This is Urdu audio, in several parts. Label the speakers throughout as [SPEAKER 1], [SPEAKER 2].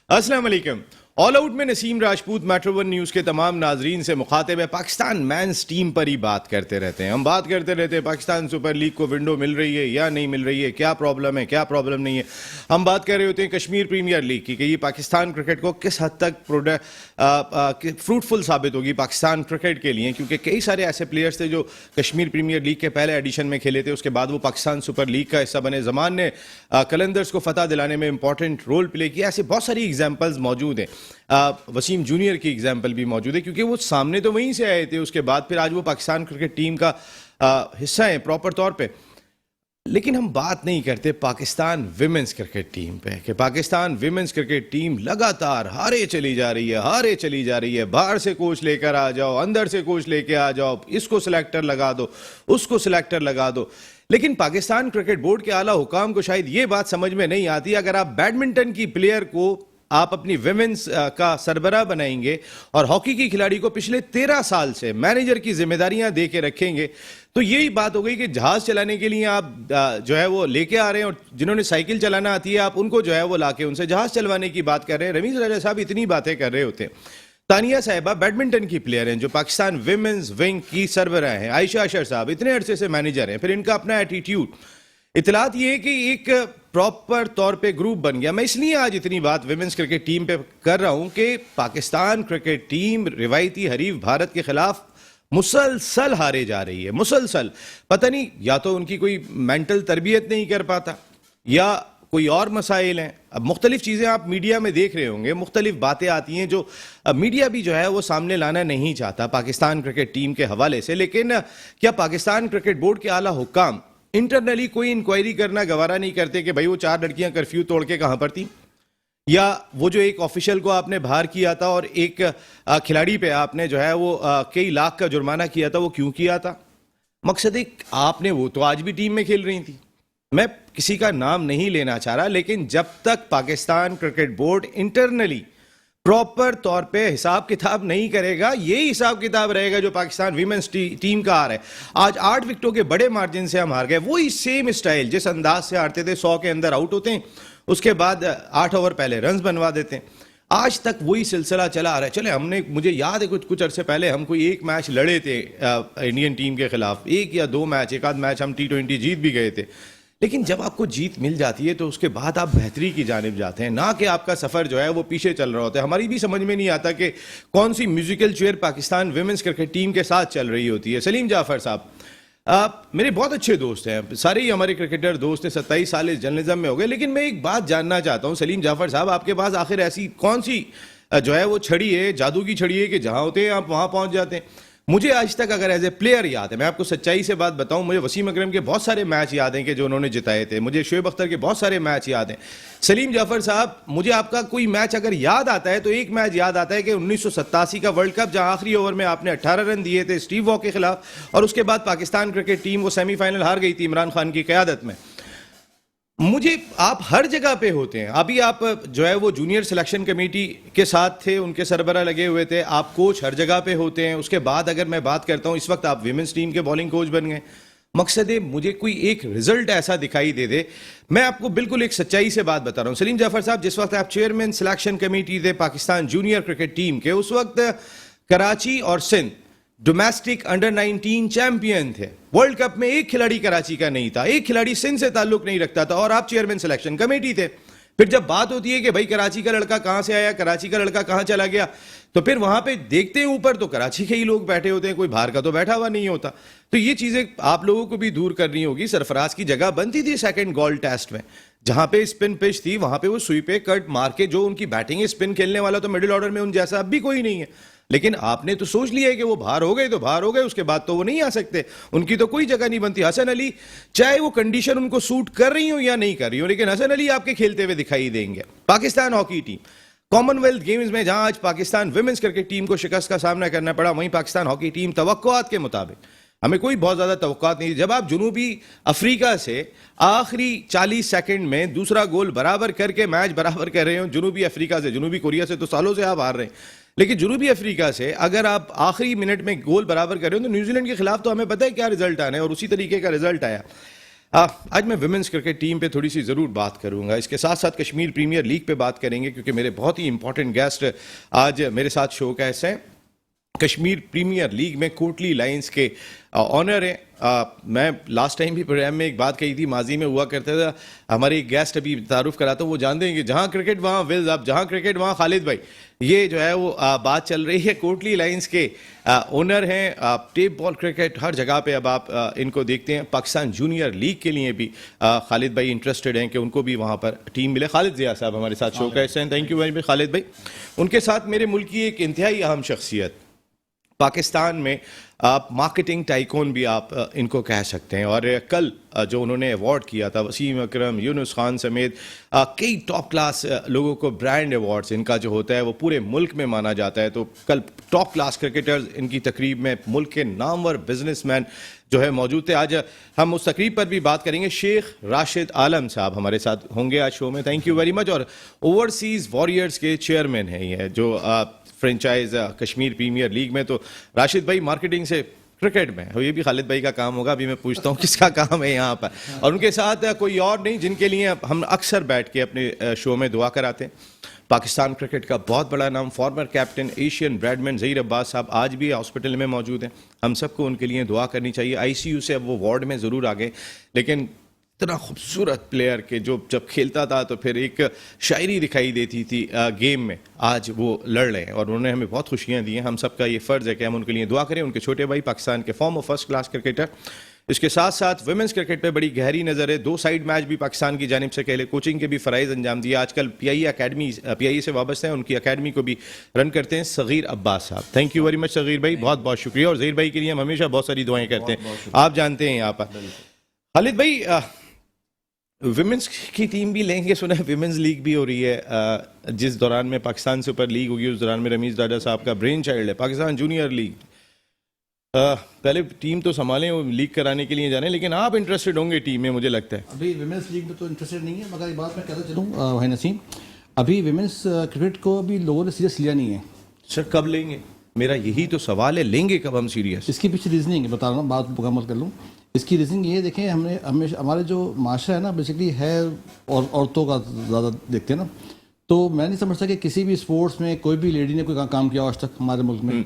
[SPEAKER 1] السلام علیکم. آل آؤٹ میں نسیم راجپوت میٹرو ون نیوز کے تمام ناظرین سے مخاطب ہے. پاکستان مینز ٹیم پر ہی بات کرتے رہتے ہیں. ہم بات کرتے رہتے ہیں پاکستان سپر لیگ کو ونڈو مل رہی ہے یا نہیں مل رہی ہے, کیا پرابلم ہے کیا پرابلم نہیں ہے. ہم بات کر رہے ہوتے ہیں کشمیر پریمیئر لیگ کی کہ یہ پاکستان کرکٹ کو کس حد تک فروٹفل ثابت ہوگی پاکستان کرکٹ کے لیے, کیونکہ کئی سارے ایسے پلیئرز تھے جو کشمیر پریمیئر لیگ کے پہلے ایڈیشن میں کھیلے تھے, اس کے بعد وہ پاکستان سپر لیگ کا حصہ بنے. زمان نے قلندرز کو فتح دلانے میں امپورٹنٹ رول پلے کیا. ایسے بہت ساری ایگزامپلز موجود ہیں. وسیم جونیئر کی ایگزامپل بھی موجود ہے کیونکہ وہ سامنے تو وہیں سے آئے تھے, اس کے بعد پھر آج وہ پاکستان کرکٹ ٹیم کا حصہ ہیں پراپر طور پہ. لیکن ہم بات نہیں کرتے پاکستان ویمنز کرکٹ ٹیم پہ کہ پاکستان ویمنز کرکٹ ٹیم لگاتار ہارے چلی جا رہی ہے. باہر سے کوچ لے کر آ جاؤ, اندر سے کوچ لے کے آ جاؤ, اس کو سلیکٹر لگا دو, اس کو سلیکٹر لگا دو. لیکن پاکستان کرکٹ بورڈ کے اعلیٰ حکام کو شاید یہ بات سمجھ میں نہیں آتی, اگر آپ بیڈمنٹن کی پلیئر کو آپ اپنی ویمنز کا سربراہ بنائیں گے اور ہاکی کی کھلاڑی کو پچھلے 13 سال سے مینیجر کی ذمہ داریاں دے کے رکھیں گے, تو یہی بات ہو گئی کہ جہاز چلانے کے لیے آپ جو ہے وہ لے کے آ رہے ہیں, اور جنہوں نے سائیکل چلانا آتی ہے آپ ان کو جو ہے وہ لا کے ان سے جہاز چلوانے کی بات کر رہے ہیں. رمیز راجہ صاحب اتنی باتیں کر رہے ہوتے ہیں. تانیہ صاحبہ بیڈمنٹن کی پلیئر ہیں جو پاکستان ویمنز ونگ کی سربراہ ہیں. عائشہ اشر صاحب اتنے عرصے سے مینیجر ہیں, پھر ان کا اپنا ایٹیٹیوڈ. اطلاعات یہ ہے کہ ایک پراپر طور پہ گروپ بن گیا. میں اس لیے آج اتنی بات ویمنز کرکٹ ٹیم پہ کر رہا ہوں کہ پاکستان کرکٹ ٹیم روایتی حریف بھارت کے خلاف مسلسل ہارے جا رہی ہے, مسلسل. پتہ نہیں یا تو ان کی کوئی مینٹل تربیت نہیں کر پاتا یا کوئی اور مسائل ہیں. اب مختلف چیزیں آپ میڈیا میں دیکھ رہے ہوں گے, مختلف باتیں آتی ہیں جو میڈیا بھی جو ہے وہ سامنے لانا نہیں چاہتا پاکستان کرکٹ ٹیم کے حوالے سے. لیکن کیا پاکستان کرکٹ بورڈ کے اعلیٰ حکام انٹرنلی کوئی انکوائری کرنا گوارا نہیں کرتے کہ بھائی وہ 4 لڑکیاں کرفیو توڑ کے کہاں پر تھیں, یا وہ جو ایک آفیشل کو آپ نے باہر کیا تھا اور ایک کھلاڑی پہ آپ نے جو ہے وہ کئی لاکھ کا جرمانہ کیا تھا, وہ کیوں کیا تھا؟ مقصد ایک آپ نے, وہ تو آج بھی ٹیم میں کھیل رہی تھی. میں کسی کا نام نہیں لینا چاہ رہا, لیکن جب تک Pakistan cricket board internally proper طور پہ حساب کتاب نہیں کرے گا, یہی حساب کتاب رہے گا جو پاکستان ویمنز ٹیم کا آ رہا ہے. آج 8 وکٹوں کے بڑے مارجن سے ہم ہار گئے. وہی سیم اسٹائل جس انداز سے ہارتے تھے, 100 کے اندر آؤٹ ہوتے ہیں, اس کے بعد 8 اوور پہلے رنز بنوا دیتے ہیں. آج تک وہی سلسلہ چلا آ رہا ہے. چلے ہم نے, مجھے یاد ہے کچھ عرصے پہلے ہم کوئی ایک میچ لڑے تھے انڈین ٹیم کے خلاف, 1 یا 2 میچ, ایک آدھ میچ ہم T20 جیت بھی گئے تھے. لیکن جب آپ کو جیت مل جاتی ہے تو اس کے بعد آپ بہتری کی جانب جاتے ہیں, نہ کہ آپ کا سفر جو ہے وہ پیچھے چل رہا ہوتا ہے. ہماری بھی سمجھ میں نہیں آتا کہ کون سی musical chair Pakistan women's cricket team کے ساتھ چل رہی ہوتی ہے. سلیم جعفر صاحب میرے بہت اچھے دوست ہیں, سارے ہی ہمارے کرکٹر دوست ہیں, 27 سال اس جرنلزم میں ہو گئے. لیکن میں ایک بات جاننا چاہتا ہوں سلیم جعفر صاحب, آپ کے پاس آخر ایسی کون سی جو ہے وہ چھڑی ہے, جادو کی چھڑی ہے کہ جہاں ہوتے ہیں آپ وہاں پہنچ جاتے ہیں؟ مجھے آج تک اگر ایز اے پلیئر یاد ہے, میں آپ کو سچائی سے بات بتاؤں, مجھے وسیم اکرم کے بہت سارے میچ یاد ہیں کہ جو انہوں نے جتائے تھے, مجھے شعیب اختر کے بہت سارے میچ یاد ہیں. سلیم جعفر صاحب, مجھے آپ کا کوئی میچ اگر یاد آتا ہے تو ایک میچ یاد آتا ہے کہ 1987 کا ورلڈ کپ, جہاں آخری اوور میں آپ نے 18 رن دیے تھے اسٹیو واک کے خلاف, اور اس کے بعد پاکستان کرکٹ ٹیم وہ سیمی فائنل ہار گئی تھی عمران خان کی قیادت میں. مجھے آپ ہر جگہ پہ ہوتے ہیں, ابھی آپ جو ہے وہ جونیئر سلیکشن کمیٹی کے ساتھ تھے, ان کے سربراہ لگے ہوئے تھے, آپ کوچ ہر جگہ پہ ہوتے ہیں. اس کے بعد اگر میں بات کرتا ہوں, اس وقت آپ ویمنز ٹیم کے بالنگ کوچ بن گئے. مقصد ہے مجھے کوئی ایک رزلٹ ایسا دکھائی دے دے. میں آپ کو بالکل ایک سچائی سے بات بتا رہا ہوں. سلیم جعفر صاحب, جس وقت آپ چیئرمین سلیکشن کمیٹی تھے پاکستان جونیئر کرکٹ ٹیم کے, اس وقت کراچی اور سندھ ڈومیسٹک انڈر 19 چیمپئن تھے. ورلڈ کپ میں ایک کھلاڑی کراچی کا نہیں تھا, ایک کھلاڑی سندھ سے تعلق نہیں رکھتا تھا, اور آپ چیئرمین سلیکشن کمیٹی تھے. پھر جب بات ہوتی ہے کہ بھائی کراچی کا لڑکا کہاں سے آیا, کراچی کا لڑکا کہاں چلا گیا, تو پھر وہاں پہ دیکھتے ہیں اوپر تو کراچی کے ہی لوگ بیٹھے ہوتے ہیں, کوئی باہر کا تو بیٹھا ہوا نہیں ہوتا. تو یہ چیزیں آپ لوگوں کو بھی دور کرنی ہوگی. سرفراز کی جگہ بنتی تھی سیکنڈ گول ٹیسٹ میں, جہاں پہ اسپن پچ تھی وہاں پہ وہ سوئی پہ کٹ مار کے, جو ان کی بیٹنگ ہے اسپن کھیلنے والا تو مڈل آرڈر میں ان جیسا اب بھی کوئی نہیں ہے. لیکن آپ نے تو سوچ لیا ہے کہ وہ باہر ہو گئے تو باہر ہو گئے, اس کے بعد تو وہ نہیں آ سکتے, ان کی تو کوئی جگہ نہیں بنتی. حسن علی, چاہے وہ کنڈیشن ان کو سوٹ کر رہی ہوں یا نہیں کر رہی ہوں, لیکن حسن علی آپ کے کھیلتے ہوئے دکھائی دیں گے. Pakistan hockey team common wealth games میں جہاں آج پاکستان ویمنز کرکٹ ٹیم کو شکست کا سامنا کرنا پڑا, وہیں پاکستان ہاکی ٹیم توقعات کے مطابق, ہمیں کوئی بہت زیادہ توقعات نہیں. جب آپ جنوبی افریقہ سے آخری 40 سیکنڈ میں دوسرا گول برابر کر کے میچ برابر کر رہے ہوں, جنوبی افریقہ سے, جنوبی کوریا سے تو سالوں سے آپ ہار رہے ہیں, لیکن جنوبی افریقہ سے اگر آپ آخری منٹ میں گول برابر کر رہے ہو تو نیوزی لینڈ کے خلاف تو ہمیں پتہ ہے کیا رزلٹ آنا ہے, اور اسی طریقے کا رزلٹ آیا. آج میں ویمنس کرکٹ ٹیم پہ تھوڑی سی ضرور بات کروں گا. اس کے ساتھ ساتھ کشمیر پریمیئر لیگ پہ بات کریں گے کیونکہ میرے بہت ہی امپورٹنٹ گیسٹ آج میرے ساتھ شو کا حصہ ہیں. کشمیر پریمیئر لیگ میں کوٹلی لائنز کے آنر ہیں. میں لاسٹ ٹائم بھی پروگرام میں ایک بات کہی تھی, ماضی میں ہوا کرتا تھا. ہمارے ایک گیسٹ ابھی تعارف کراتا ہوں, وہ جانتے ہیں کہ جہاں کرکٹ وہاں ویلز اپ, جہاں کرکٹ وہاں خالد بھائی. یہ جو ہے وہ بات چل رہی ہے. کوٹلی لائنز کے اونر ہیں. ٹیپ بال کرکٹ ہر جگہ پہ اب آپ ان کو دیکھتے ہیں. پاکستان جونیئر لیگ کے لیے بھی خالد بھائی انٹرسٹڈ ہیں کہ ان کو بھی وہاں پر ٹیم ملے. خالد ضیاء صاحب ہمارے ساتھ شو کا حصہ ہیں. تھینک یو ویری مچ خالد بھائی. ان کے ساتھ میرے ملک کی ایک انتہائی اہم شخصیت, پاکستان میں آپ مارکیٹنگ ٹائکون بھی آپ ان کو کہہ سکتے ہیں. اور کل جو انہوں نے ایوارڈ کیا تھا وسیم اکرم, یونس خان سمیت کئی ٹاپ کلاس لوگوں کو برانڈ ایوارڈز ان کا جو ہوتا ہے وہ پورے ملک میں مانا جاتا ہے. تو کل ٹاپ کلاس کرکٹرز ان کی تقریب میں ملک کے نامور بزنس مین جو ہے موجود تھے. آج ہم اس تقریب پر بھی بات کریں گے. شیخ راشد عالم صاحب ہمارے ساتھ ہوں گے آج شو میں. Thank you very much. اور اوورسیز واریئرز کے چیئرمین ہیں یہ جو فرینچائز کشمیر پریمیئر لیگ میں. تو راشد بھائی مارکیٹنگ سے کرکٹ میں, یہ بھی خالد بھائی کا کام ہوگا. ابھی میں پوچھتا ہوں کس کا کام ہے یہاں پر. اور ان کے ساتھ کوئی اور نہیں جن کے لیے ہم اکثر بیٹھ کے اپنے شو میں دعا کراتے ہیں. پاکستان کرکٹ کا بہت بڑا نام, فارمر کیپٹن ایشین بریڈمین ظہیر عباس صاحب آج بھی ہاسپٹل میں موجود ہیں. ہم سب کو ان کے لیے دعا کرنی چاہیے. آئی سی یو سے اب وہ وارڈ میں ضرور آ گئے, لیکن اتنا خوبصورت پلیئر کہ جو جب کھیلتا تھا تو پھر ایک شاعری دکھائی دیتی تھی گیم میں, آج وہ لڑ رہے ہیں اور انہوں نے ہمیں بہت خوشیاں دی ہیں. ہم سب کا یہ فرض ہے کہ ہم ان کے لیے دعا کریں. ان کے چھوٹے بھائی پاکستان کے فارمر فرسٹ کلاس کرکٹر. اس کے ساتھ ساتھ ویمنس کرکٹ پہ بڑی گہری نظر ہے. 2 سائیڈ میچ بھی پاکستان کی جانب سے کہلے کوچنگ کے بھی فرائض انجام دیا. آج کل پی آئی اکیڈمی پی آئی سے وابستہ ہیں, ان کی اکیڈمی کو بھی رن کرتے ہیں صغیر عباس صاحب. تھینک یو ویری مچ صغیر بھائی, بہت بہت شکریہ. اور ظہیر بھائی کے لیے ہم ہمیشہ بہت ساری دعائیں کرتے ہیں, آپ جانتے ہیں یہاں پر. خالد بھائی ویمنس کی ٹیم بھی لیں گے, سنا ہے ویمنس لیگ بھی ہو رہی ہے. جس دوران میں پاکستان سپر لیگ ہوگی اس دوران میں رمیز ڈاڈا صاحب کا برین چائلڈ ہے. پاکستان جونیئر لیگ پہلے ٹیم تو سنبھالیں, لیگ کرانے کے لیے جانے, لیکن آپ انٹرسٹڈ ہوں گے ٹیم میں مجھے لگتا ہے.
[SPEAKER 2] ابھی ویمنس لیگ میں تو انٹرسٹڈ نہیں ہے, مگر ایک بات میں کہتا چلوں بھائی نسیم, ابھی ویمنس کرکٹ کو ابھی لوگوں نے سیریس لیا نہیں ہے.
[SPEAKER 1] سر کب لیں گے, میرا یہی تو سوال ہے, لیں گے کب ہم سیریس؟
[SPEAKER 2] اس کی پیچھے ریزننگ ہے, بتا رہا ہوں, بات مکمل کر لوں. اس کی ریزننگ یہ دیکھیں, ہم نے ہمارے جو معاشرہ ہے نا بیسکلی ہے اور عورتوں کا زیادہ دیکھتے ہیں نا, تو میں نہیں سمجھتا کہ کسی بھی اسپورٹس میں کوئی بھی لیڈی نے کوئی کام کیا آج تک ہمارے ملک میں.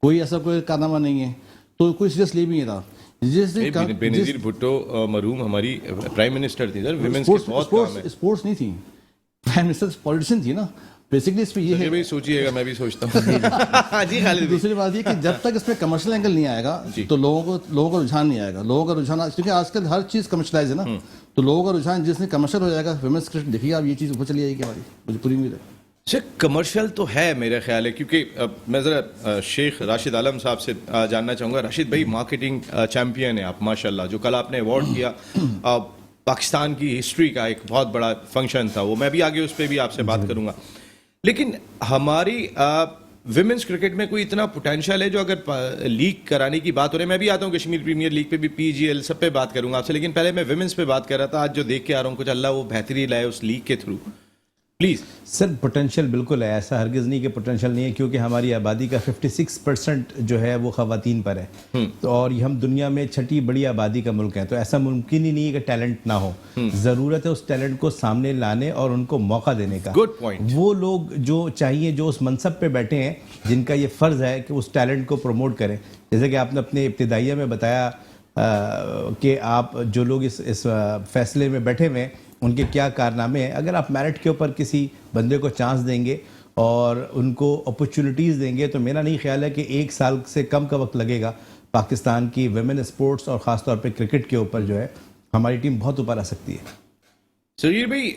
[SPEAKER 2] کوئی ایسا کوئی کارنامہ نہیں ہے, تو کوئی سیریس لے بھی نہیں رہا.
[SPEAKER 1] بینظیر بھٹو مرحوم ہماری پرائم منسٹر تھی سر,
[SPEAKER 2] اسپورٹس نہیں تھی, پرائم منسٹر پولیٹیشین تھی نا بیسکلی. اس پہ یہ ہے,
[SPEAKER 1] سوچیے گا, میں بھی سوچتا ہوں. جی خالد,
[SPEAKER 2] دوسری بات یہ کہ جب تک اس میں کمرشل اینگل نہیں آئے گا تو لوگوں کا رجحان نہیں آئے گا. لوگوں کا رجحان, کیونکہ آج کل ہر چیز کمرشلائز ہے نا, تو لوگوں کا رجحان جس میں کمرشل ہو جائے گا. ویمنس کرکٹ دیکھیے آپ, یہ چیز اوپر چلی جائے گی ہماری, مجھے پوری امید ہے.
[SPEAKER 1] سر کمرشل تو ہے میرا خیال ہے, کیونکہ میں ذرا شیخ راشد عالم صاحب سے جاننا چاہوں گا. راشد بھائی مارکیٹنگ چیمپئن ہیں آپ ماشاءاللہ, جو کل آپ نے ایوارڈ کیا پاکستان کی ہسٹری کا ایک بہت بڑا فنکشن تھا, وہ میں بھی آگے اس پہ بھی آپ سے بات کروں گا. لیکن ہماری ویمنس کرکٹ میں کوئی اتنا پوٹینشیل ہے جو اگر لیگ کرانے کی بات ہو رہی ہے, میں بھی آتا ہوں کشمیر پریمیئر لیگ پہ بھی, پی جی ایل سب پہ بات کروں گا آپ سے, لیکن پہلے میں ویمنس پہ بات کر رہا تھا. آج جو دیکھ کے آ رہا ہوں کچھ اللہ وہ بہتری لائے اس لیگ کے تھرو. پلیز
[SPEAKER 3] سر پوٹینشیل بالکل ہے, ایسا ہرگز نہیں کہ پوٹینشیل نہیں ہے, کیونکہ ہماری آبادی کا 56% جو ہے وہ خواتین پر ہے, تو اور ہم دنیا میں 6ٹھی بڑی آبادی کا ملک ہے, تو ایسا ممکن ہی نہیں ہے کہ ٹیلنٹ نہ ہو. ضرورت ہے اس ٹیلنٹ کو سامنے لانے اور ان کو موقع دینے کا.
[SPEAKER 1] Good point.
[SPEAKER 3] وہ لوگ جو چاہیے, جو اس منصب پہ بیٹھے ہیں, جن کا یہ فرض ہے کہ اس ٹیلنٹ کو پروموٹ کریں. جیسے کہ آپ نے اپنے ابتدائیہ میں بتایا کہ آپ جو لوگ اس فیصلے میں بیٹھے ہوئے ہیں ان کے کیا کارنامے ہیں. اگر آپ میرٹ کے اوپر کسی بندے کو چانس دیں گے اور ان کو اپرچونٹیز دیں گے, تو میرا نہیں خیال ہے کہ 1 سال سے کم کا وقت لگے گا پاکستان کی ویمن اسپورٹس اور خاص طور پہ کرکٹ کے اوپر جو ہے ہماری ٹیم بہت اوپر آ سکتی ہے.
[SPEAKER 1] سریر بھائی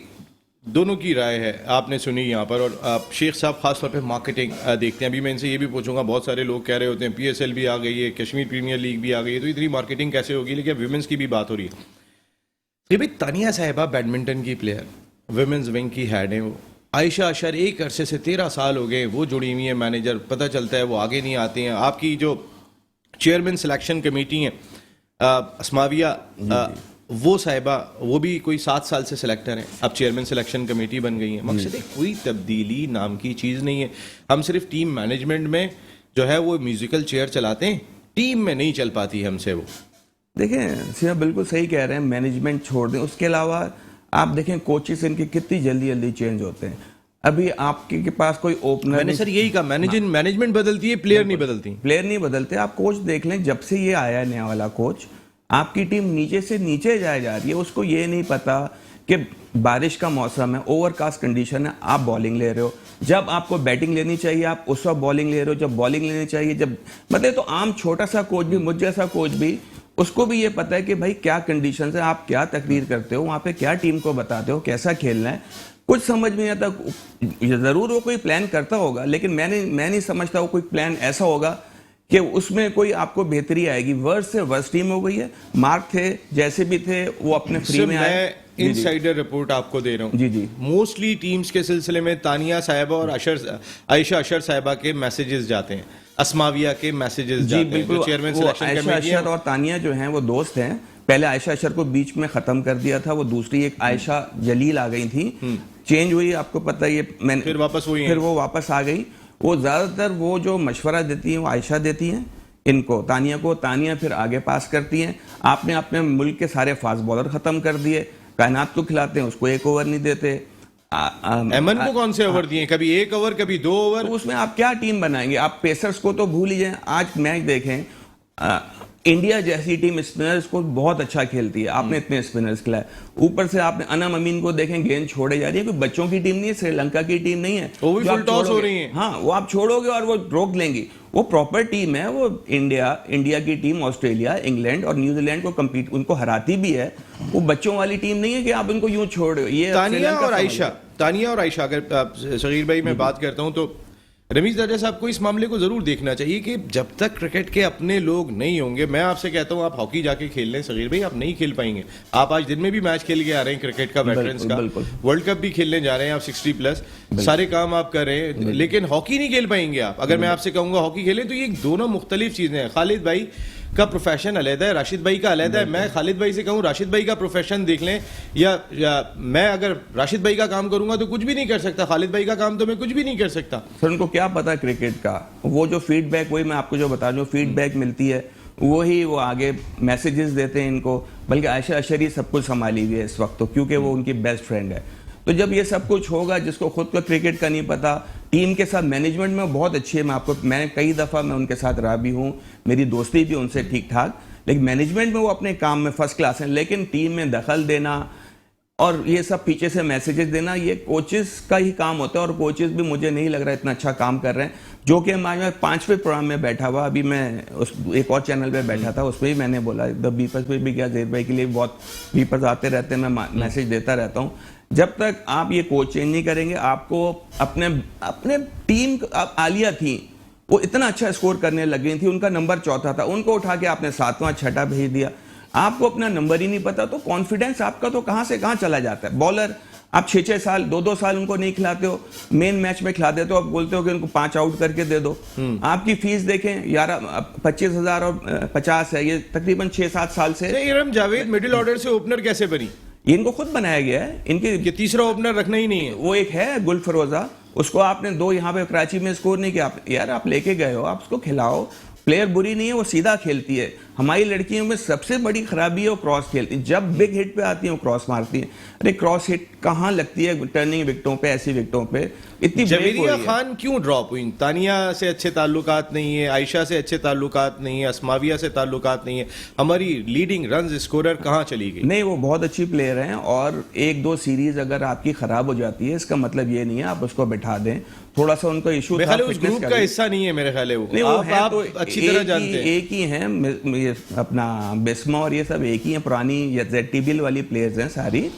[SPEAKER 1] دونوں کی رائے ہے آپ نے سنی یہاں پر, اور آپ شیخ صاحب خاص طور پہ مارکیٹنگ دیکھتے ہیں. ابھی میں ان سے یہ بھی پوچھوں گا, بہت سارے لوگ کہہ رہے ہوتے ہیں پی ایس ایل بھی آ گئی ہے, کشمیر پریمیئر لیگ بھی آ گئی ہے, تو اتنی مارکیٹنگ کیسے ہوگی, لیکن ویمنس کی بھی بات ہو رہی ہے. یہ بھی تانیہ صاحبہ بیڈمنٹن کی پلیئر, ویمنز ونگ کی ہیڈ ہیں وہ. عائشہ اشر ایک عرصے سے 13 سال ہو گئے وہ جڑی ہوئی ہیں مینیجر, پتہ چلتا ہے وہ آگے نہیں آتے ہیں. آپ کی جو چیئرمین سلیکشن کمیٹی ہیں اسماویہ, وہ صاحبہ وہ بھی کوئی 7 سال سے سلیکٹر ہیں, اب چیئرمین سلیکشن کمیٹی بن گئی ہیں. مقصد ہے کوئی تبدیلی نام کی چیز نہیں ہے. ہم صرف ٹیم مینجمنٹ میں جو ہے وہ میوزیکل چیئر چلاتے ہیں, ٹیم میں نہیں چل پاتی ہم سے وہ.
[SPEAKER 4] دیکھیں سیاح بالکل صحیح کہہ رہے ہیں, مینجمنٹ چھوڑ دیں, اس کے علاوہ آپ دیکھیں کوچز ان کے کتنی جلدی جلدی چینج ہوتے ہیں. ابھی آپ کے پاس کوئی اوپنر,
[SPEAKER 1] میں نے سر یہی کہا, مینجمنٹ بدلتی ہے, پلیئر نہیں بدلتی.
[SPEAKER 4] پلیئر نہیں بدلتے. آپ کوچ دیکھ لیں, جب سے یہ آیا ہے نیا والا کوچ, آپ کی ٹیم نیچے سے نیچے جا رہی ہے. اس کو یہ نہیں پتا کہ بارش کا موسم ہے, اوور کاسٹ کنڈیشن ہے, آپ بالنگ لے رہے ہو, جب آپ کو بیٹنگ لینی چاہیے آپ اس وقت بالنگ لے رہے ہو, جب بالنگ لینی چاہیے جب, مطلب تو عام چھوٹا سا کوچ بھی, مجھ جیسا کوچ بھی, اس کو بھی یہ پتا ہے کہ بھائی کیا کنڈیشنز ہیں, آپ کیا تقریر کرتے ہو وہاں پہ, کیا ٹیم کو بتاتے ہو, کیسا کھیلنا ہے. کچھ سمجھ میں نہیں آتا. ضرور وہ کوئی پلان کرتا ہوگا, لیکن میں نہیں سمجھتا وہ کوئی پلان ایسا ہوگا کہ اس میں کوئی آپ کو بہتری آئے گی. ورس سے ورس ٹیم ہو گئی ہے. مارک تھے جیسے بھی تھے وہ اپنے فری میں آئے.
[SPEAKER 1] انسائیڈر رپورٹ آپ کو دے رہا ہوں.
[SPEAKER 4] جی
[SPEAKER 1] موسٹلی ٹیمز کے سلسلے میں تانیہ صاحبہ اور عائشہ اشر صاحبہ کے میسیجز جاتے ہیں, اسماویہ کے میسیجز جاتے ہیں.
[SPEAKER 4] بالکل. وہ عائشہ اشر اور تانیہ جو ہیں وہ دوست ہیں. پہلے عائشہ اشر کو بیچ میں ختم کر دیا تھا, وہ دوسری ایک عائشہ جلیل آ گئی تھی, چینج ہوئی, آپ کو پتہ, یہ پھر وہ واپس آ گئی. وہ زیادہ تر وہ جو مشورہ دیتی ہیں وہ عائشہ دیتی ہیں ان کو, تانیہ کو. تانیہ پھر آگے پاس کرتی ہیں. آپ نے اپنے ملک کے سارے فاسٹ بالر ختم کر دیے. کائنات کو کھلاتے ہیں, اس کو ایک اوور نہیں دیتے.
[SPEAKER 1] ایمن کو کون سے اوور دیے, کبھی ایک اوور کبھی 2 اوور.
[SPEAKER 4] اس میں آپ کیا ٹیم بنائیں گے. آپ پیسرز کو تو بھول ہی جائیں. آج میچ دیکھیں, انڈیا جیسی ٹیم اسپنرز کو بہت اچھا کھیلتی ہے. آپ نے اتنے اسپنرز کھلائے, اوپر سے آپ نے انم امین کو دیکھیں, گیند چھوڑے جا رہی ہے. کوئی بچوں کی ٹیم نہیں ہے, سری لنکا کی ٹیم نہیں ہے,
[SPEAKER 1] وہ بھی فل ٹاس ہو رہی ہیں.
[SPEAKER 4] ہاں, وہ آپ چھوڑو گے اور وہ روک لیں گی. وہ پراپر ٹیم ہے. وہ انڈیا کی ٹیم آسٹریلیا, انگلینڈ اور نیوزی لینڈ کو کمپیٹ, ان کو ہراتی بھی ہے. وہ بچوں والی ٹیم نہیں ہے کہ آپ ان کو یوں چھوڑ رہے ہو. یہ
[SPEAKER 1] تانیہ اور عائشہ, اگر صغیر بھائی میں بات کرتا ہوں تو رمیز دادا صاحب کو اس معاملے کو ضرور دیکھنا چاہیے کہ جب تک کرکٹ کے اپنے لوگ نہیں ہوں گے, میں آپ سے کہتا ہوں آپ ہاکی جا کے کھیل لیں صغیر بھائی, آپ نہیں کھیل پائیں گے. آپ آج دن میں بھی میچ کھیل کے آ رہے ہیں کرکٹ کا, ویٹرنس کا, ورلڈ کپ بھی کھیلنے جا رہے ہیں آپ 60+, سارے کام آپ کر رہے ہیں, لیکن ہاکی نہیں کھیل پائیں گے آپ. اگر میں آپ سے کہوں گا ہاکی کھیلیں تو یہ دونوں مختلف چیزیں ہیں. خالد بھائی کا پروفیشن علیحدہ ہے, راشد بھائی کا علیحدہ ہے. میں خالد بھائی سے کہوں راشد بھائی کا پروفیشن دیکھ لیں, یا میں اگر راشد بھائی کا کام کروں گا تو کچھ بھی نہیں کر سکتا, خالد بھائی کا کام تو میں کچھ بھی نہیں کر سکتا.
[SPEAKER 4] سر ان کو کیا پتا کرکٹ کا, وہ جو فیڈ بیک, وہی میں آپ کو جو بتا رہا ہوں, فیڈ بیک ملتی ہے وہی وہ آگے میسیجز دیتے ہیں ان کو. بلکہ عائشہ اشری سب کچھ سنبھالی ہوئی ہے اس وقت تو, کیونکہ وہ ان کی بیسٹ فرینڈ ہے. تو جب یہ سب کچھ ہوگا, جس کو خود کو کرکٹ کا نہیں پتا, ٹیم کے ساتھ مینجمنٹ میں بہت اچھی ہے. میں کئی دفعہ میں ان کے ساتھ رہا بھی ہوں, میری دوستی بھی ان سے ٹھیک ٹھاک, لیکن مینجمنٹ میں وہ اپنے کام میں فرسٹ کلاس ہیں. لیکن ٹیم میں دخل دینا اور یہ سب پیچھے سے میسیجز دینا, یہ کوچز کا ہی کام ہوتا ہے. اور کوچز بھی مجھے نہیں لگ رہا اتنا اچھا کام کر رہے ہیں. جو کہ میں 5ویں پروگرام میں بیٹھا ہوا, ابھی میں ایک اور چینل پہ بیٹھا تھا, اس پہ بھی میں نے بولا, بیپرز پہ بھی کیا, زید بھائی کے لیے بہت بیپرز آتے رہتے ہیں, میں میسیج دیتا رہتا ہوں. جب تک آپ یہ کوچ چینج نہیں کریں گے, آپ کو اپنے ٹیم عالیہ تھیں, وہ اتنا اچھا اسکور کرنے لگ گئی تھی, ان کا نمبر 4تھا تھا, ان کو اٹھا کے آپ نے 7واں 6واں بھیج دیا. آپ کو اپنا نمبر ہی نہیں پتا, تو کانفیڈنس آپ کا تو کہاں سے کہاں چلا جاتا ہے. بالر آپ 6 سال 2 سال ان کو نہیں کھلاتے ہو, مین میچ میں کھلا دیتے ہو, آپ بولتے ہو کہ ان کو 5 آؤٹ کر کے دے دو. آپ کی فیس دیکھیں 25,000 اور 50 ہے, یہ تقریباً 6-7 سال سے.
[SPEAKER 1] ارم جاوید مڈل آرڈر سے اوپنر کیسے بنی؟
[SPEAKER 4] ان کو خود بنایا گیا ہے. ان کے
[SPEAKER 1] تیسرا اوپنر رکھنا ہی نہیں ہے.
[SPEAKER 4] وہ ایک ہے گل فروزہ, اس کو آپ نے 2 یہاں پہ کراچی میں اسکور نہیں کیا. یار آپ لے کے گئے ہو, آپ اس کو کھلاؤ. پلیئر بری نہیں ہے, وہ سیدھا کھیلتی ہے. ہماری لڑکیوں میں سب سے بڑی خرابی ہے وہ کراس کھیلتی ہیں. جب بگ ہٹ پہ آتی ہیں وہ کراس مارتی ہیں. ارے کراس ہٹ کہاں لگتی ہے ٹرننگ وکٹوں پہ, ایسی وکٹوں پہ. اتنی
[SPEAKER 1] جویریہ خان کیوں ڈراپ ہوئی؟ تانیہ سے اچھے تعلقات نہیں ہے, عائشہ سے اچھے تعلقات نہیں ہے, اسماویہ سے تعلقات نہیں ہے. ہماری لیڈنگ رنز اسکورر کہاں چلی گئی؟
[SPEAKER 4] نہیں, وہ بہت اچھی پلیئر ہیں, اور 1-2 سیریز اگر آپ کی خراب ہو جاتی ہے, اس کا مطلب یہ نہیں ہے آپ اس کو بٹھا دیں. تھوڑا سا ان کا ایشو تھا,
[SPEAKER 1] اس گروپ کا حصہ نہیں ہے میرے خیال ہے.
[SPEAKER 4] وہ
[SPEAKER 1] آپ اچھی طرح جانتے ہیں,
[SPEAKER 4] ایک ہی ہیں اپنا بسما اور یہ سب ایک ہی ہیں, پرانی زیڈ ٹی بی والی پلیئرز ہیں ساری,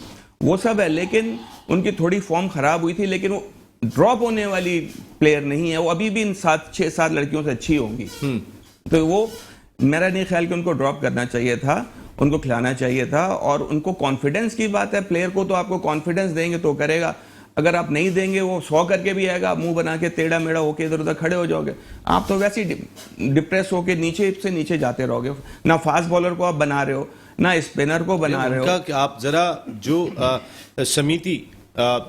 [SPEAKER 4] وہ سب ہے. لیکن ان کی تھوڑی فارم خراب ہوئی تھی, لیکن وہ ڈراپ ہونے والی پلیئر نہیں ہے. وہ ابھی بھی ان 6-7 لڑکیوں سے اچھی ہوں گی. تو وہ میرا نہیں خیال کہ ان کو ڈراپ کرنا چاہیے تھا, ان کو کھلانا چاہیے تھا. اور ان کو کانفیڈنس کی بات ہے, پلیئر کو تو آپ کو کانفیڈنس دیں گے تو کرے گا. اگر آپ نہیں دیں گے, وہ 100 کر کے بھی آئے گا, منہ بنا کے ٹیڑھا میڑا ہو کے ادھر ادھر کھڑے ہو جاؤ گے. آپ تو ویسے ہی ڈپریس ہو کے نیچے سے نیچے جاتے رہو گے. نہ فاسٹ بالر کو آپ بنا رہے ہو, نہ اسپنر کو بنا رہے ہو.
[SPEAKER 1] آپ ذرا جو سمیتی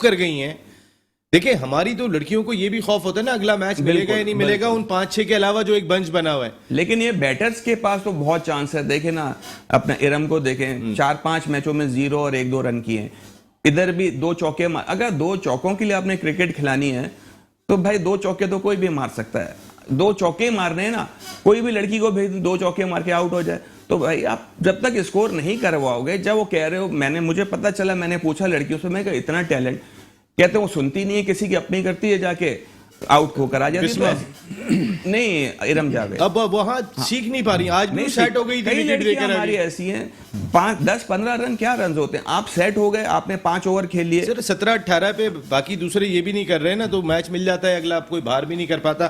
[SPEAKER 1] کر گئی ہیں. دیکھیں ہماری تو لڑکیوں کو یہ بھی خوف ہوتا ہے نا اگلا میچ ملے گا یا نہیں ملے گا, ان 5-6 کے علاوہ جو ایک بنچ بنا ہوا ہے.
[SPEAKER 4] لیکن یہ بیٹرز کے پاس تو بہت چانس ہے. دیکھیں نا اپنا ارم کو دیکھیں, 4-5 میچوں میں 0 اور 1-2 رن کیے. ادھر بھی 2 چوکے, اگر 2 چوکوں کے لیے آپ نے کرکٹ کھلانی ہے تو بھائی 2 چوکے تو کوئی بھی مار سکتا ہے. 2 چوکے مارنے ہیں نا, کوئی بھی لڑکی کو بھیج 2 چوکے مار کے آؤٹ ہو جائے. تو بھائی آپ جب تک اسکور نہیں کرواؤ گے, جب وہ کہہ رہے ہو, مجھے پتا چلا, میں نے پوچھا لڑکیوں سے, میں کہ اتنا ٹیلنٹ, کہتے ہیں وہ سنتی نہیں ہے کسی کی, اپنی کرتی ہے, جا کے آؤٹ ہو کر آ جاتی ہے. نہیں ارم جاوید
[SPEAKER 1] اب وہاں سیکھ نہیں پا رہی, آج بھی سیٹ ہو گئی تھی وکٹ دے کر.
[SPEAKER 4] ہماری ایسی ہیں 10-15 رن کیا رنز ہوتے ہیں, آپ سیٹ ہو گئے, آپ نے 5 اوور کھیل لیے.
[SPEAKER 1] سر 17-18 پہ باقی دوسرے یہ بھی نہیں کر رہے نا, تو میچ مل جاتا ہے اگلا, آپ کوئی باہر بھی نہیں کر پاتا.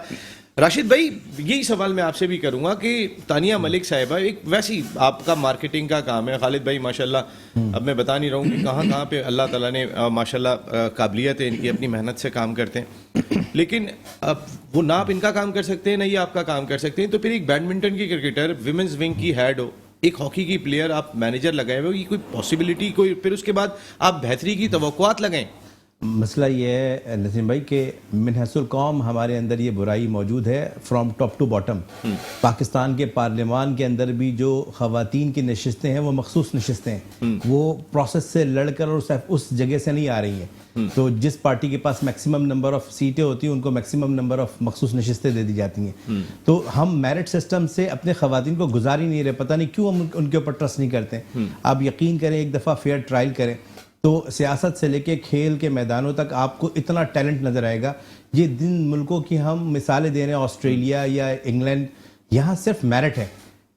[SPEAKER 1] راشد بھائی یہی سوال میں آپ سے بھی کروں گا کہ تانیہ ملک صاحبہ, ایک ویسی آپ کا مارکیٹنگ کا کام ہے, خالد بھائی ماشاءاللہ, اب میں بتا نہیں رہا ہوں کہ کہاں کہاں پہ اللہ تعالیٰ نے ماشاءاللہ قابلیت ہے ان کی, اپنی محنت سے کام کرتے ہیں, لیکن اب وہ نہ آپ ان کا کام کر سکتے ہیں نہ یہ آپ کا کام کر سکتے ہیں. تو پھر ایک بیڈمنٹن کی کرکٹر, ویمنز ونگ کی ہیڈ ہو, ایک ہاکی کی پلیئر آپ مینیجر لگائے ہوئے, یہ کوئی پاسبلٹی, کوئی پھر اس کے بعد آپ بہتری کی توقعات لگائیں.
[SPEAKER 3] مسئلہ یہ ہے نسیم بھائی کہ من حیث القوم ہمارے اندر یہ برائی موجود ہے from top to bottom. Pakistan کے پارلیمان کے اندر بھی جو خواتین کی نشستیں ہیں وہ مخصوص نشستیں ہیں, وہ پروسیس سے لڑ کر اور اس جگہ سے نہیں آ رہی ہیں. تو جس پارٹی کے پاس میکسیمم نمبر آف سیٹیں ہوتی ہیں ان کو میکسیمم نمبر آف مخصوص نشستیں دے دی جاتی ہیں. تو ہم میرٹ سسٹم سے اپنے خواتین کو گزار ہی نہیں رہے, پتہ نہیں کیوں ہم ان کے اوپر ٹرسٹ نہیں کرتے. آپ یقین کریں, ایک دفعہ فیئر ٹرائل کریں تو سیاست سے لے کے کھیل کے میدانوں تک آپ کو اتنا ٹیلنٹ نظر آئے گا. یہ جن ملکوں کی ہم مثالیں دے رہے ہیں, آسٹریلیا یا انگلینڈ, یہاں صرف میرٹ ہے,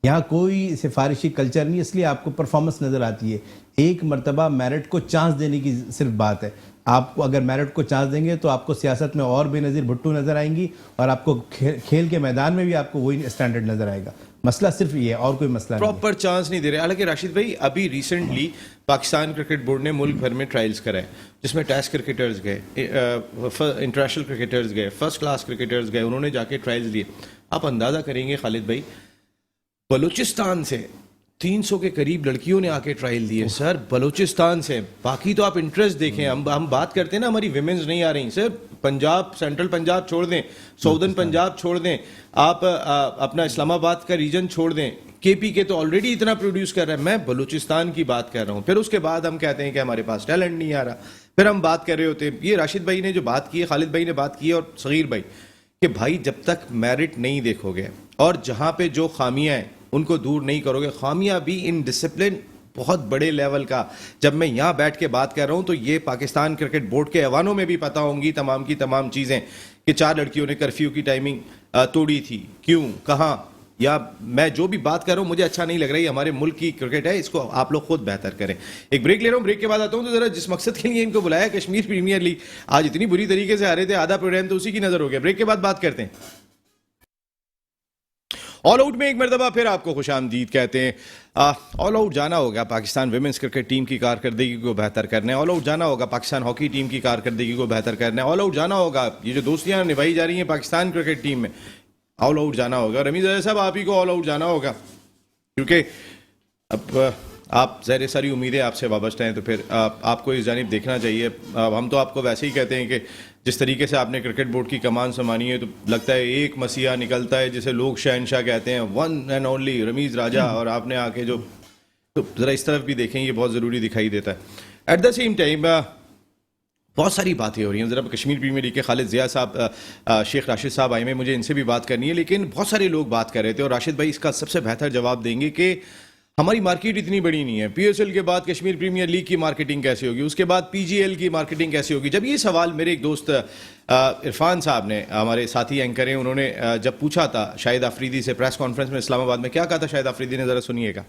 [SPEAKER 3] یہاں کوئی سفارشی کلچر نہیں, اس لیے آپ کو پرفارمنس نظر آتی ہے. ایک مرتبہ میرٹ کو چانس دینے کی صرف بات ہے. آپ کو اگر میرٹ کو چانس دیں گے تو آپ کو سیاست میں اور بے نظیر بھٹو نظر آئیں گی, اور آپ کو کھیل کے میدان میں بھی آپ کو وہی اسٹینڈرڈ نظر آئے گا. مسئلہ صرف یہ ہے, اور کوئی مسئلہ نہیں.
[SPEAKER 1] پراپر چانس نہیں دے رہے. حالانکہ راشد بھائی ابھی ریسنٹلی پاکستان کرکٹ بورڈ نے ملک بھر میں ٹرائلز کرائے, جس میں ٹیسٹ کرکٹرز گئے, انٹرنیشنل کرکٹرز گئے, فرسٹ کلاس کرکٹرز گئے, انہوں نے جا کے ٹرائلز لیے. آپ اندازہ کریں گے خالد بھائی, بلوچستان سے 300 کے قریب لڑکیوں نے آ کے ٹرائل دیے سر, بلوچستان سے. باقی تو آپ انٹرسٹ دیکھیں, ہم بات کرتے ہیں نا ہماری ویمنز نہیں آ رہی سر. پنجاب, سینٹرل پنجاب چھوڑ دیں, ساؤدرن پنجاب چھوڑ دیں, آپ اپنا اسلام آباد کا ریجن چھوڑ دیں, کے پی کے تو آلریڈی اتنا پروڈیوس کر رہا ہے. میں بلوچستان کی بات کر رہا ہوں. پھر اس کے بعد ہم کہتے ہیں کہ ہمارے پاس ٹیلنٹ نہیں آ رہا. پھر ہم بات کر رہے ہوتے ہیں, یہ راشد بھائی نے جو بات کی ہے, خالد بھائی نے بات کی ہے, اور صغیر بھائی, کہ بھائی جب تک میرٹ نہیں دیکھو گے اور جہاں پہ جو خامیاں ہیں ان کو دور نہیں کرو گے, خامیاں بھی ان ڈسپلن بہت بڑے لیول کا, جب میں یہاں بیٹھ کے بات کر رہا ہوں تو یہ پاکستان کرکٹ بورڈ کے ایوانوں میں بھی پتہ ہوں گی تمام کی تمام چیزیں, کہ 4 لڑکیوں نے کرفیو کی ٹائمنگ توڑی تھی, کیوں, کہاں, یا میں جو بھی بات کر رہا ہوں مجھے اچھا نہیں لگ رہا. یہ ہمارے ملک کی کرکٹ ہے, اس کو آپ لوگ خود بہتر کریں. ایک بریک لے رہا ہوں, بریک کے بعد آتا ہوں. تو ذرا جس مقصد کے لیے ان کو بلایا, کشمیر پریمیئر لیگ آج اتنی بری طریقے سے آ رہے تھے, آدھا پروگرام تو اسی کی نظر ہو گیا. بریک کے بعد بات کرتے ہیں. آل آؤٹ میں ایک مرتبہ پھر آپ کو خوش آمدید کہتے ہیں. آل آؤٹ جانا ہوگا پاکستان ویمنس کرکٹ ٹیم کی کارکردگی کو بہتر کرنے, آل آؤٹ جانا ہوگا پاکستان ہاکی ٹیم کی کارکردگی کو بہتر کرنے, آل آؤٹ جانا ہوگا یہ جو دوستیاں نبھائی جا رہی ہیں پاکستان کرکٹ ٹیم میں, آل آؤٹ جانا ہوگا. رمیز صاحب آپ ہی کو آل آؤٹ جانا ہوگا, کیونکہ اب آپ ظاہر ساری امیدیں آپ سے وابستہ ہیں, تو پھر آپ کو اس جانب دیکھنا چاہیے. ہم تو آپ کو ویسے ہی کہتے ہیں کہ جس طریقے سے آپ نے کرکٹ بورڈ کی کمان سنبھالی ہے تو لگتا ہے ایک مسیحا نکلتا ہے جسے لوگ شہنشاہ کہتے ہیں, ون اینڈ اونلی رمیز راجہ, اور آپ نے آ کے جو, تو ذرا اس طرف بھی دیکھیں, یہ بہت ضروری دکھائی دیتا ہے. ایٹ دا سیم ٹائم بہت ساری باتیں ہو رہی ہیں. ذرا کشمیر پریمیئر لیگ کے خالد ضیاء صاحب, شیخ راشد صاحب آئے ہیں, مجھے ان سے بھی بات کرنی ہے, لیکن بہت سارے لوگ بات کر رہے تھے, اور راشد بھائی اس کا سب سے بہتر جواب دیں گے کہ ہماری مارکیٹ اتنی بڑی نہیں ہے. پی ایس ایل کے بعد کشمیر پریمیئر لیگ کی مارکیٹنگ کیسے ہوگی, اس کے بعد پی جی ایل کی مارکیٹنگ کیسے ہوگی. جب یہ سوال میرے ایک دوست عرفان صاحب نے, ہمارے ساتھی اینکر ہیں, انہوں نے جب پوچھا تھا شاہد آفریدی سے پریس کانفرنس میں اسلام آباد میں, کیا کہا تھا شاہد آفریدی نے, ذرا سنیے گا.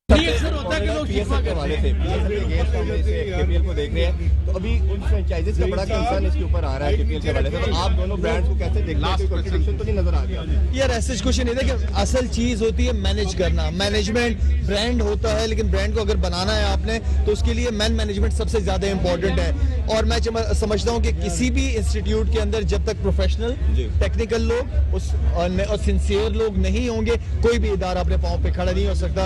[SPEAKER 5] پی ایس ایل کے حوالے سے پی ایس ایل کے گیمز ہم کے پی ایل کو دیکھ رہے ہیں, تو ابھی ان فرینچائزز کا بڑا کنسرن اس کے اوپر آ رہا ہے کے پی ایل کے حوالے سے, تو آپ دونوں برانڈز کو کیسے دیکھتے ہیں, کوئی کنٹرڈکشن تو نہیں نظر آ رہا؟
[SPEAKER 6] یار ایسے کچھ نہیں ہے کہ اصل چیز ہوتی ہے مینیج کرنا, مینجمنٹ برانڈ ہوتا ہے, لیکن برانڈ کو اگر بنانا ہے آپ نے تو اس کے لیے مینجمنٹ سب سے زیادہ امپورٹنٹ ہے. اور میں سمجھتا ہوں کہ کسی بھی انسٹیٹیوٹ کے اندر جب تک پروفیشنل ٹیکنیکل لوگ اور سنسیئر لوگ نہیں ہوں گے, کوئی بھی ادارہ اپنے پاؤں پہ کھڑا نہیں ہو سکتا.